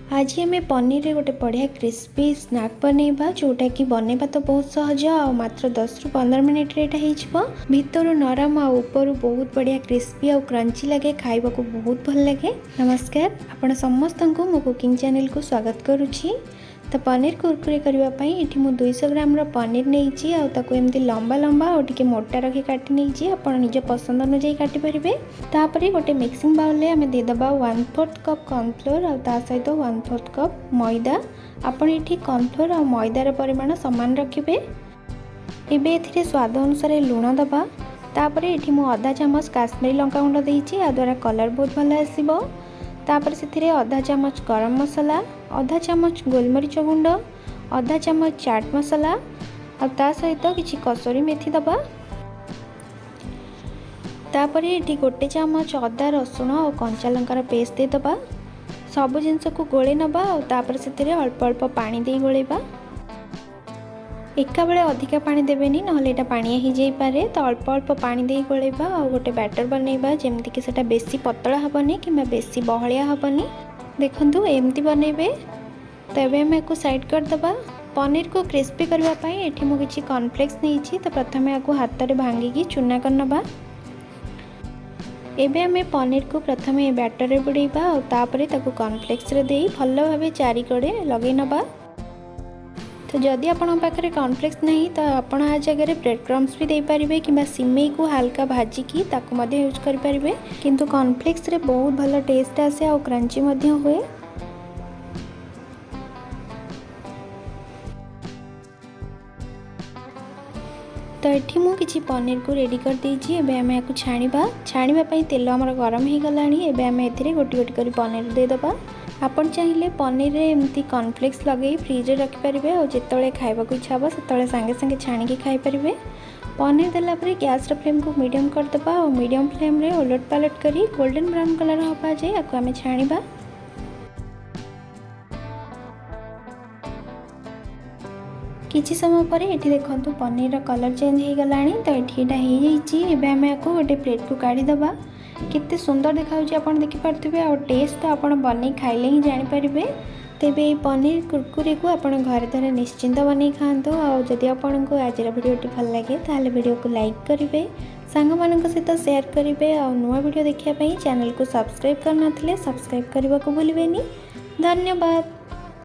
आज आम पनीर रे गोटे बढ़िया क्रिस्पी स्नैक बनैबा जोटा कि बनैबा तो बहुत सहज आ मात्र 10 ରୁ 15 मिनट रे एटा भितर नरम आ ऊपर बहुत बढ़िया क्रिस्पी आ क्रंची लगे खाइबा को बहुत भल लगे। नमस्कार आपण समस्त को मो कुकिंग चैनल को स्वागत करुछि। तो पनीर कुरकुरे करबा पई एठी मु 200 ग्राम रो पनीर नेइछि आ ताको एमती लंबा लंबा और टिके मोटा रखी काटी नेइछि। आपण निज पसंद अनुसार काटी परिबे। तापरे गोटे मिक्सिंग बाउल ले हमें दे दबा 1/4 कप कॉर्नफ्लोर आ ता सहित 1/4 कप मैदा। आपण एठी कॉर्नफ्लोर आ मैदार परिमाण समान रखिबे। एबे एथिरे स्वाद अनुसार लूण दबा। तापरे एठी मु आधा चम्मच काश्मीरी लंका गुंड देइछि आ द्वारा कलर बहुत भल आसीबो। तापर से आधा चम्मच गरम मसला, आधा चम्मच गोलमरीच गुंड, आधा चम्मच चाट मसला और ता सहित किछि कसूरी मेथी दबा। तापर ये गोटे चम्मच अदा रसुण और कंचा लंकार पेस्ट दे दबा। सब जिनस को गोले नबा और तापर से अल्प अल्प पानी दे गोलेबा। एका बेले अधिका पानी देबेनी नहले एटा पानी ही जाई पारे। तो अल्प अल्प पानी दे गोलेबा और गोटे बैटर बनैबा जेमति कि सेटा बेसी पतला हबनी किंबा बेसी बहलिया हबनी। देखंतु एमती बनैबे। तो एबे हम एको साइड कर दबा। पनीर को क्रिस्पी करबा पई एठी मु किछि कॉर्नफ्लेक्स नेइछि। तो प्रथमे आको हाथ रे भांगी की चूना करनबा। एबे हमें पनीर को प्रथमे बैटर रे बुड़ैबा और तापरे ताको कॉर्नफ्लेक्स रे देई भल्लो भाबे चारि कड़े लगै नबा। तो जदि आपण पाखे कॉर्नफ्लेक्स नहीं तो आपण आ जगह ब्रेड क्रम्स भी दे पारिबे किंबा सिमेई को हल्का भाजिकी ताको मध्य यूज करि पारिबे। किंतु कॉर्नफ्लेक्स रे बहुत भल टेस्ट आसे और क्रंची मध्य हुए। तो एठी मु किछि पनीर को रेडी कर देइछि। एबे हम याकु छाणीबा पई तेल हमर गरम हे गलानी। एबे हम एथिरे गोटी गोटी करी पनीर दे दबा। आपण चाहिए पनीर रे एमती कॉर्नफ्लेक्स लगे फ्रिज रे रखि परिबे और जेतळे खाइबा को इच्छा हो सेतळे संगे संगे छाणी के खाइ परिबे। पनीर देला परे गैस रे फ्लेम को मीडियम कर दबा और मीडियम फ्लेम रे उलट पालट करी गोल्डन ब्राउन कलर होबा जाय याकु हमें छाणीबा। किछि समय पर एठी देखंतु पनीर रा कलर चेंज हे गलानी। तो एठी एटा हे जाईची। एबे हम याकु गोटे प्लेट को काढी दबा। कितने सुंदर देखा आपण देखि पारथिबे और टेस्ट तो आपण बनै खाइले ही जानि परिबे। तेबे ए पनीर कुरकुरे को आपण घर द्वारा निश्चिंत बनै खांतो। और जदि आपण को आज वीडियोटी भल लगे ताले वीडियो को लाइक करिवे, सांग मानक सहित शेयर करिवे और नुवा वीडियो देखिया पई चैनल को सब्सक्राइब करनथिले सब्सक्राइब करबा को भूलिबेनी। धन्यवाद।